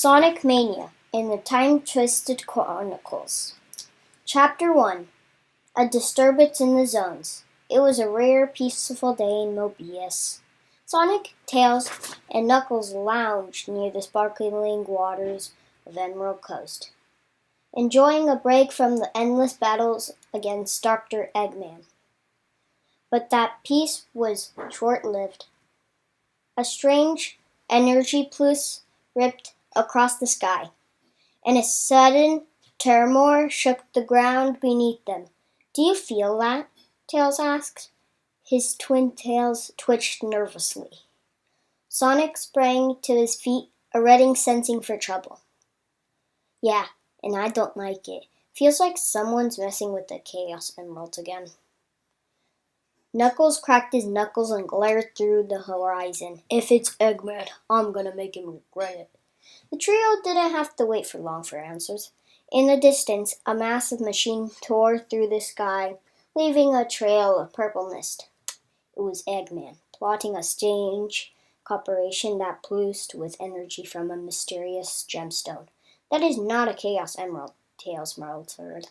Sonic Mania in the Time-Twisted Chronicles. Chapter 1. A Disturbance in the Zones. It was a rare, peaceful day in Mobius. Sonic, Tails, and Knuckles lounged near the sparkling waters of Emerald Coast, enjoying a break from the endless battles against Dr. Eggman. But that peace was short-lived. A strange energy pulse ripped across the sky, and a sudden tremor shook the ground beneath them. "Do you feel that?" Tails asked. His twin tails twitched nervously. Sonic sprang to his feet, already sensing for trouble. "Yeah, and I don't like it. Feels like someone's messing with the Chaos Emeralds again." Knuckles cracked his knuckles and glared through the horizon. "If it's Eggman, I'm gonna make him regret it." The trio didn't have to wait for long for answers. In the distance, a massive machine tore through the sky, leaving a trail of purple mist. It was Eggman, plotting a strange operation that pulsed with energy from a mysterious gemstone. "That is not a Chaos Emerald," Tails muttered,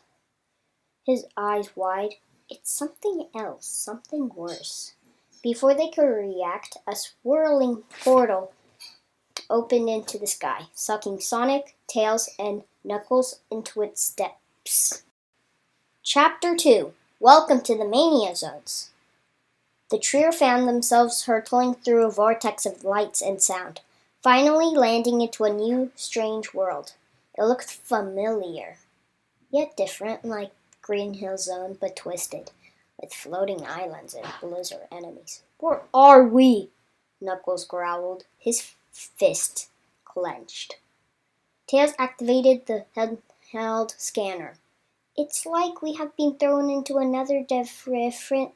his eyes wide. "It's something else, something worse." Before they could react, a swirling portal opened into the sky, sucking Sonic, Tails, and Knuckles into its depths. Chapter 2. Welcome to the Mania Zones. The trio found themselves hurtling through a vortex of lights and sound, finally landing into a new, strange world. It looked familiar, yet different, like Green Hill Zone, but twisted, with floating islands and blizzard enemies. "Where are we?" Knuckles growled, his fist clenched. Tails activated the handheld scanner. "It's like we have been thrown into another different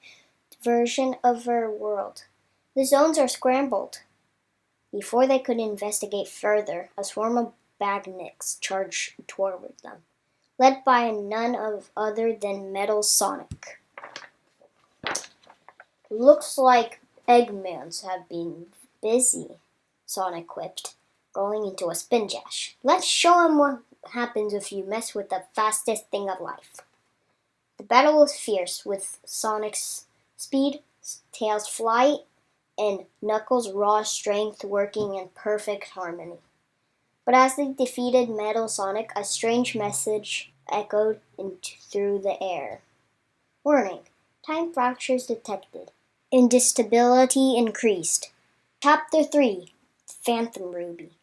version of our world. The zones are scrambled." Before they could investigate further, a swarm of Bagniks charged toward them, led by none other than Metal Sonic. "Looks like Eggmans have been busy," Sonic quipped, rolling into a spin dash. "Let's show him what happens if you mess with the fastest thing of life." The battle was fierce, with Sonic's speed, Tails' flight, and Knuckles' raw strength working in perfect harmony. But as they defeated Metal Sonic, a strange message echoed through the air. "Warning, time fractures detected. Instability increased." Chapter 3. Phantom Ruby.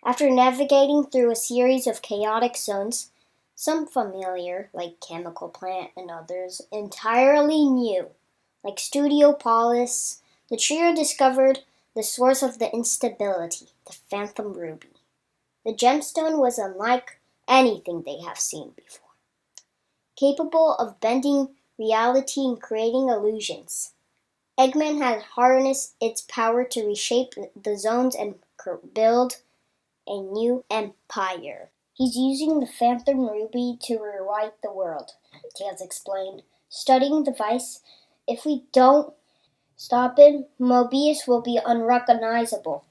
After navigating through a series of chaotic zones, some familiar, like Chemical Plant, and others entirely new, like Studio Polis, the trio discovered the source of the instability, the Phantom Ruby. The gemstone was unlike anything they have seen before, capable of bending reality and creating illusions. Eggman had harnessed its power to reshape the zones and build a new empire. "He's using the Phantom Ruby to rewrite the world," Tails explained, studying the device. "If we don't stop him, Mobius will be unrecognizable."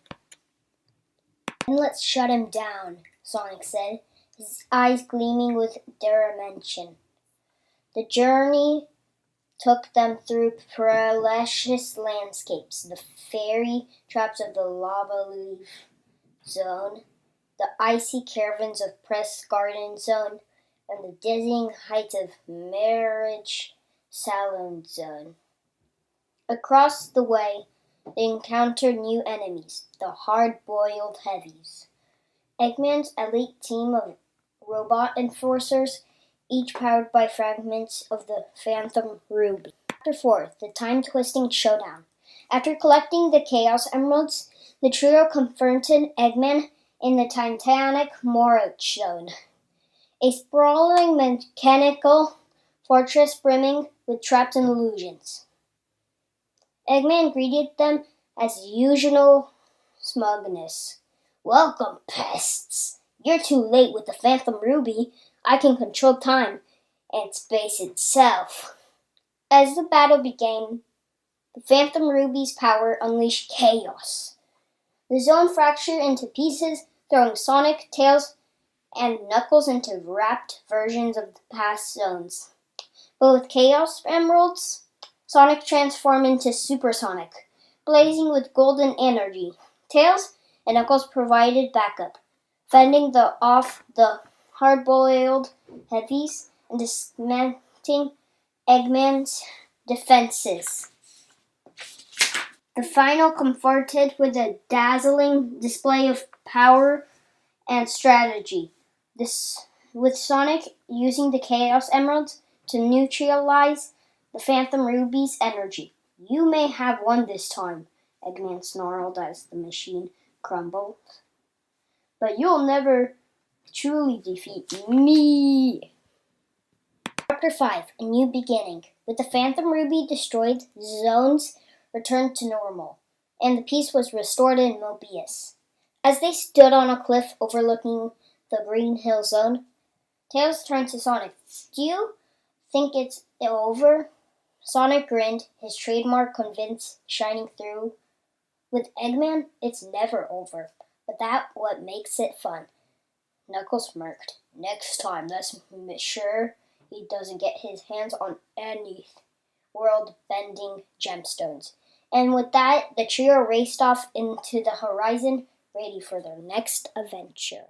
"Then let's shut him down," Sonic said, his eyes gleaming with determination. The journey took them through precious landscapes, the fairy traps of the Lava Leaf Zone, the icy caverns of Press Garden Zone, and the dizzying heights of Marriage Salon Zone. Across the way, they encountered new enemies, the hard-boiled heavies, Eggman's elite team of robot enforcers, each powered by fragments of the Phantom Ruby. Chapter 4. The Time-Twisting Showdown. After collecting the Chaos Emeralds, the trio confronted Eggman in the Titanic Morage Zone, a sprawling mechanical fortress brimming with traps and illusions. Eggman greeted them as usual smugness. "Welcome, pests. You're too late with the Phantom Ruby. I can control time and space itself." As the battle began, the Phantom Ruby's power unleashed chaos. The zone fractured into pieces, throwing Sonic, Tails, and Knuckles into wrapped versions of the past zones. But with Chaos Emeralds, Sonic transformed into Supersonic, blazing with golden energy. Tails and Knuckles provided backup, fending off the hard-boiled heavies and dismantling Eggman's defenses. The final comforted with a dazzling display of power and strategy. With Sonic using the Chaos Emeralds to neutralize the Phantom Ruby's energy. You may have won this time, Eggman snarled as the machine crumbled. But you'll never truly defeat me. Chapter 5, A New Beginning. With the Phantom Ruby destroyed, zones returned to normal, and the peace was restored in Mobius. As they stood on a cliff overlooking the Green Hill Zone, Tails turned to Sonic. Do you think it's over? Sonic grinned, his trademark convince shining through. With Eggman, it's never over, but that's what makes it fun. Knuckles smirked. Next time, let's make sure he doesn't get his hands on any world-bending gemstones. And with that, the trio raced off into the horizon, ready for their next adventure.